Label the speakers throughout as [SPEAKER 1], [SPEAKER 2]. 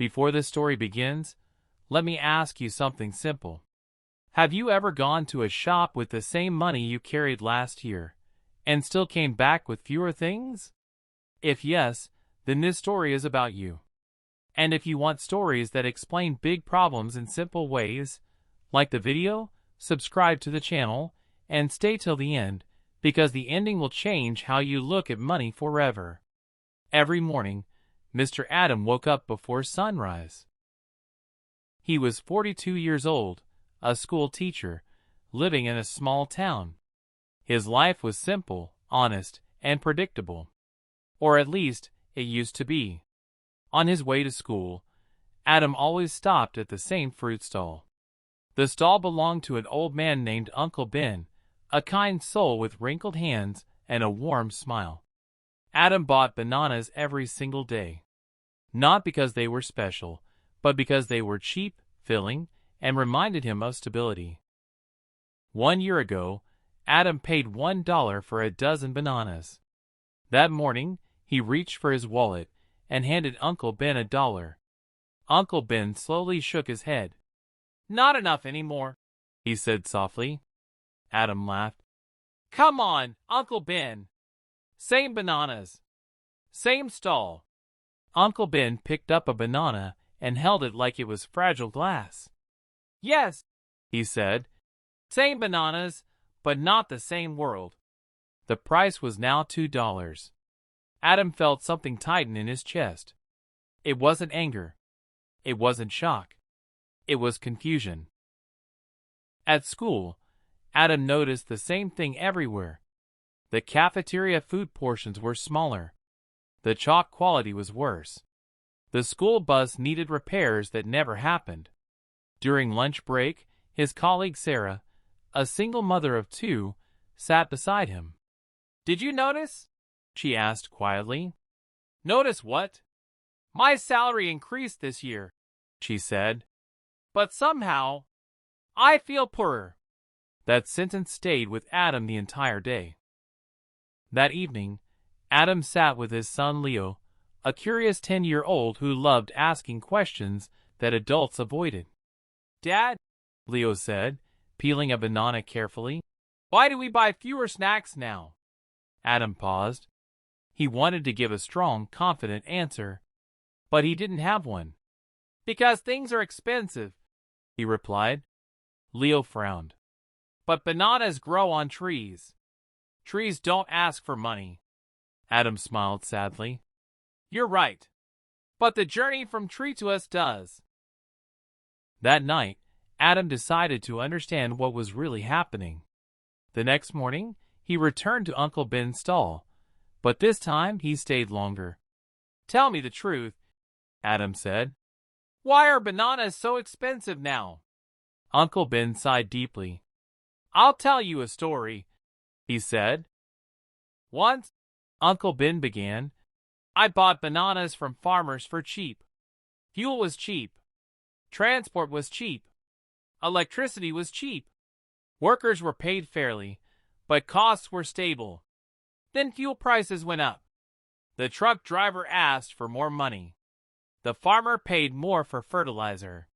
[SPEAKER 1] Before this story begins, let me ask you something simple. Have you ever gone to a shop with the same money you carried last year, and still came back with fewer things? If yes, then this story is about you. And if you want stories that explain big problems in simple ways, like the video, subscribe to the channel, and stay till the end, because the ending will change how you look at money forever. Every morning, Mr. Adam woke up before sunrise. He was 42 years old, a school teacher, living in a small town. His life was simple, honest, and predictable. Or at least, it used to be. On his way to school, Adam always stopped at the same fruit stall. The stall belonged to an old man named Uncle Ben, a kind soul with wrinkled hands and a warm smile. Adam bought bananas every single day. Not because they were special, but because they were cheap, filling, and reminded him of stability. 1 year ago, Adam paid $1 for a dozen bananas. That morning, he reached for his wallet and handed Uncle Ben $1. Uncle Ben slowly shook his head. "Not enough anymore," he said softly. Adam laughed. "Come on, Uncle Ben. Same bananas. Same stall." Uncle Ben picked up a banana and held it like it was fragile glass. "Yes," he said. "Same bananas, but not the same world." The price was now $2. Adam felt something tighten in his chest. It wasn't anger. It wasn't shock. It was confusion. At school, Adam noticed the same thing everywhere. The cafeteria food portions were smaller. The chalk quality was worse. The school bus needed repairs that never happened. During lunch break, his colleague Sarah, a single mother of two, sat beside him. "Did you notice?" she asked quietly. "Notice what?" "My salary increased this year," she said. "But somehow, I feel poorer." That sentence stayed with Adam the entire day. That evening, Adam sat with his son Leo, a curious 10-year-old who loved asking questions that adults avoided. "Dad," Leo said, peeling a banana carefully, "why do we buy fewer snacks now?" Adam paused. He wanted to give a strong, confident answer, but he didn't have one. "Because things are expensive," he replied. Leo frowned. "But bananas grow on trees. Trees don't ask for money." Adam smiled sadly. "You're right. But the journey from tree to us does." That night, Adam decided to understand what was really happening. The next morning, he returned to Uncle Ben's stall, but this time he stayed longer. "Tell me the truth," Adam said. "Why are bananas so expensive now?" Uncle Ben sighed deeply. "I'll tell you a story," he said. "Once," Uncle Ben began, "I bought bananas from farmers for cheap. Fuel was cheap. Transport was cheap. Electricity was cheap. Workers were paid fairly, but costs were stable. Then fuel prices went up. The truck driver asked for more money. The farmer paid more for fertilizer.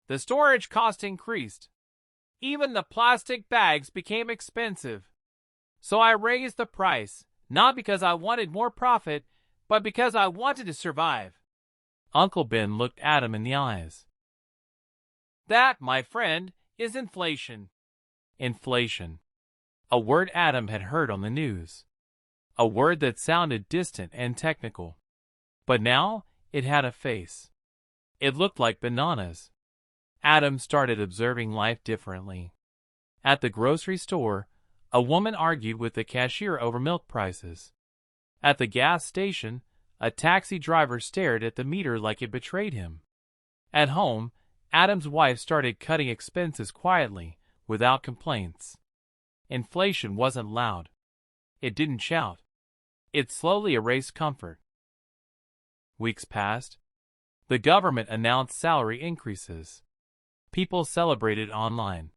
[SPEAKER 1] The storage cost increased. Even the plastic bags became expensive. So I raised the price, not because I wanted more profit, but because I wanted to survive." Uncle Ben looked Adam in the eyes. "That, my friend, is inflation." Inflation. A word Adam had heard on the news. A word that sounded distant and technical. But now, it had a face. It looked like bananas. Adam started observing life differently. At the grocery store, a woman argued with the cashier over milk prices. At the gas station, a taxi driver stared at the meter like it betrayed him. At home, Adam's wife started cutting expenses quietly, without complaints. Inflation wasn't loud. It didn't shout. It slowly erased comfort. Weeks passed. The government announced salary increases. People celebrated online.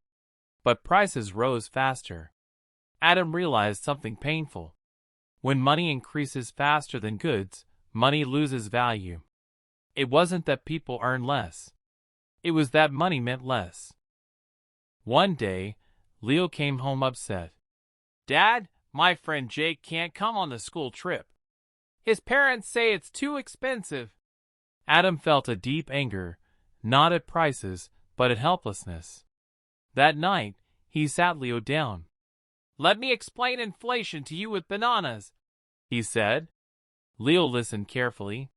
[SPEAKER 1] But prices rose faster. Adam realized something painful. When money increases faster than goods, money loses value. It wasn't that people earned less. It was that money meant less. One day, Leo came home upset. Dad, my friend Jake can't come on the school trip. His parents say it's too expensive. Adam felt a deep anger, not at prices, but at helplessness. That night, he sat Leo down. Let me explain inflation to you with bananas, he said. Leo listened carefully.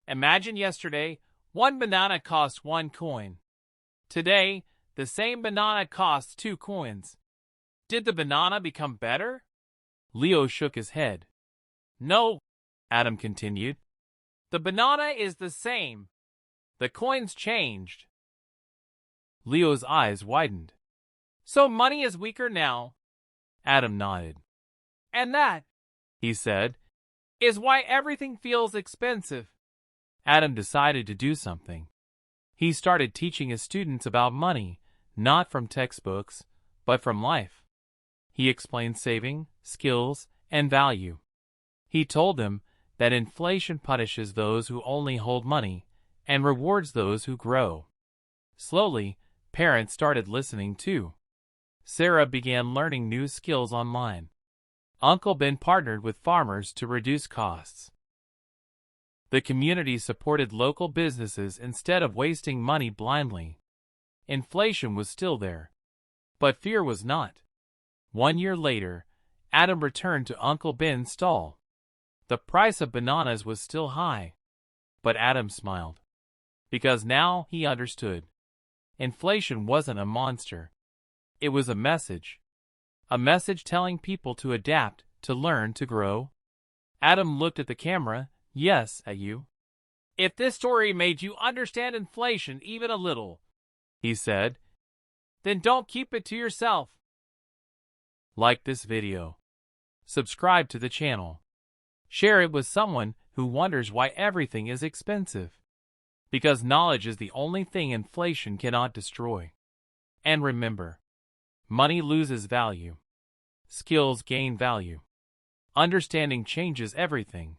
[SPEAKER 1] Imagine yesterday, one banana cost 1 coin. Today, the same banana costs 2 coins. Did the banana become better? Leo shook his head. No, Adam continued. The banana is the same. The coins changed. Leo's eyes widened. So money is weaker now? Adam nodded. And that, he said, is why everything feels expensive. Adam decided to do something. He started teaching his students about money, not from textbooks, but from life. He explained saving, skills, and value. He told them that inflation punishes those who only hold money and rewards those who grow. Slowly, parents started listening too. Sarah began learning new skills online. Uncle Ben partnered with farmers to reduce costs. The community supported local businesses instead of wasting money blindly. Inflation was still there, but fear was not. 1 year later, Adam returned to Uncle Ben's stall. The price of bananas was still high, but Adam smiled, because now he understood. Inflation wasn't a monster. It was a message telling people to adapt, to learn, to grow. Adam looked at the camera, yes, at you. If this story made you understand inflation even a little, he said, then don't keep it to yourself. Like this video. Subscribe to the channel. Share it with someone who wonders why everything is expensive. Because knowledge is the only thing inflation cannot destroy. And remember, money loses value. Skills gain value. Understanding changes everything.